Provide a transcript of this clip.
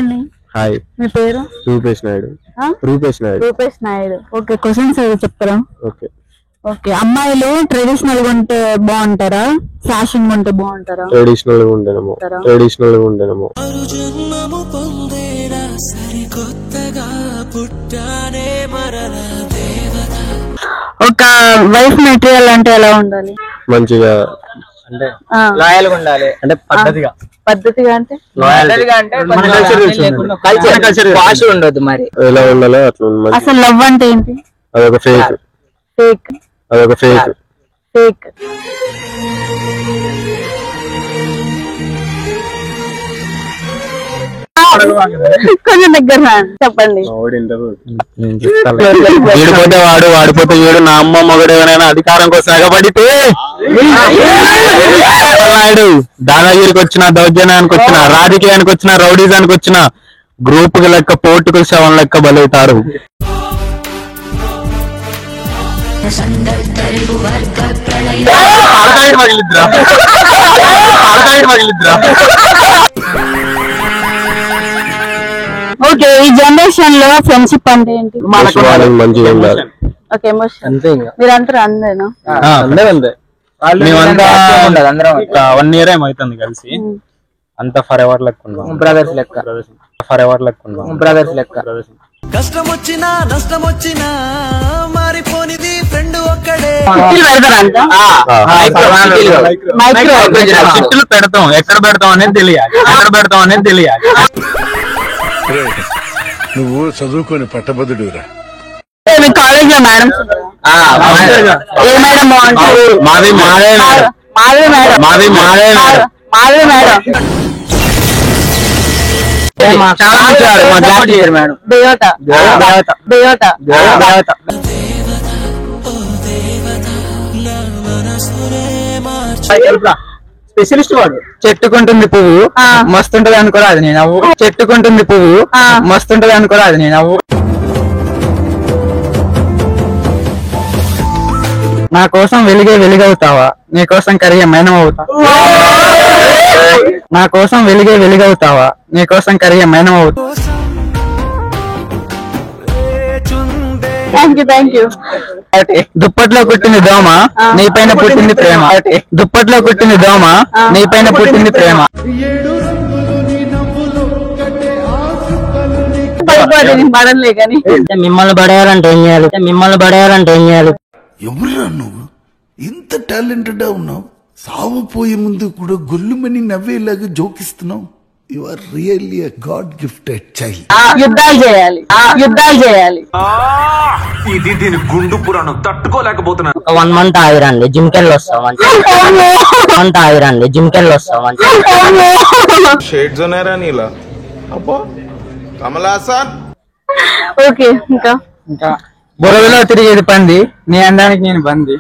అండి. హాయ్. మీ పేరు? Rupesh Naidu. Rupesh Naidu. Okay, questions చెప్తారా? ఓకే. ఓకే, అమ్మాయిలు ట్రెడిషనల్ గా ఉంటే బాగుంటారా, ఫ్యాషన్ గా ఉంటే బాగుంటారా? ట్రెడిషనల్ గా ఉండేనేమో. ఒక వైఫ్ మెటీరియల్ అంటే ఎలా ఉండాలి? మంచిగా అంటే లాయల్ గా ఉండాలి, అంటే పద్ధతిగా అంటే వాష్ ఉండదు. మరి ఎలా ఉండాలో అట్లా. అసలు లవ్ అంటే ఏంటి? అదొక ఫేక్. కొంచెం దగ్గర చెప్పండి. వీడిపోతే వాడిపోతే వీడు. నా అమ్మ మగడేమైనా అధికారం కోసం ఎగబడితే నాయుడు దాదాగిరికి వచ్చిన, దౌర్జన్యానికి వచ్చిన, రాజకీయానికి వచ్చిన, రౌడీజానికి వచ్చిన గ్రూప్ లెక్క పోర్టుకు శవం లెక్క బలవుతారు. ఓకే, ఈ జనరేషన్ లో ఫ్రెండ్షిప్ అంటే ఏంటి? మంచిగా ఉండాలి. ఓకే, మీరు అంటారు అందరేనా? అంతే. మేమంతా 1 year ఏమవుతుంది కలిసి. అంతా ఫర్ ఎవర్ లెక్క బ్రదర్స్ లెక్క. కష్టం వచ్చినా నష్టం వచ్చినా మారిపోనిది ఫ్రెండ్ ఒక్కడే. చిట్టులు పెడతాం, ఎక్కడ పెడతాం అనేది తెలియాలి. నువ్వు చదువుకొని పట్టభద్రుడురా. కాలేజ్ లో మేడం మాది స్పెషలిస్ట్ వాడు. చెట్టుకుంటుంది పువ్వు మస్తుంటది అనుకోరా, అది నేను నవ్వు. చెట్టుకుంటుంది పువ్వు మస్తుంటది అనుకోరా, అది నేను నవ్వు. నా కోసం వెలుగవుతావా, నీ కోసం కరిగే మైనం అవుతా. నా కోసం వెలుగవుతావా, నీ కోసం కరిగే మైనం అవుతా. Thank you. దుప్పట్లో కుట్టింది దోమ, నీపైన పుట్టింది ప్రేమ. దుప్పట్లో కుట్టింది దోమ, నీపైన పుట్టింది ప్రేమ. మిమ్మల్ని పడేయాలంటే ఏం చేయాలి? ఎవరురా నువ్వు? ఇంత టాలెంటెడ్ ఉన్నావు. సావు పోయే ముందు కూడా గొల్లుమని నవ్వేలాగా జోకిస్తున్నావు. You are really a god gifted child. యుద్ధాలు చేయాలి. ఇది దీని గుండు పురాణం తట్టుకోలేకపోతున్నాను. 1 month ఆగిరండి, జిమ్కెళ్ళి వస్తాం. షేడ్స్ ఉన్నారా నీలా? అబ్బో కమలాసన్. ఓకే, ఇంకా బురదలో తిరిగేది పంది, నీ అందానికి నేను బంది.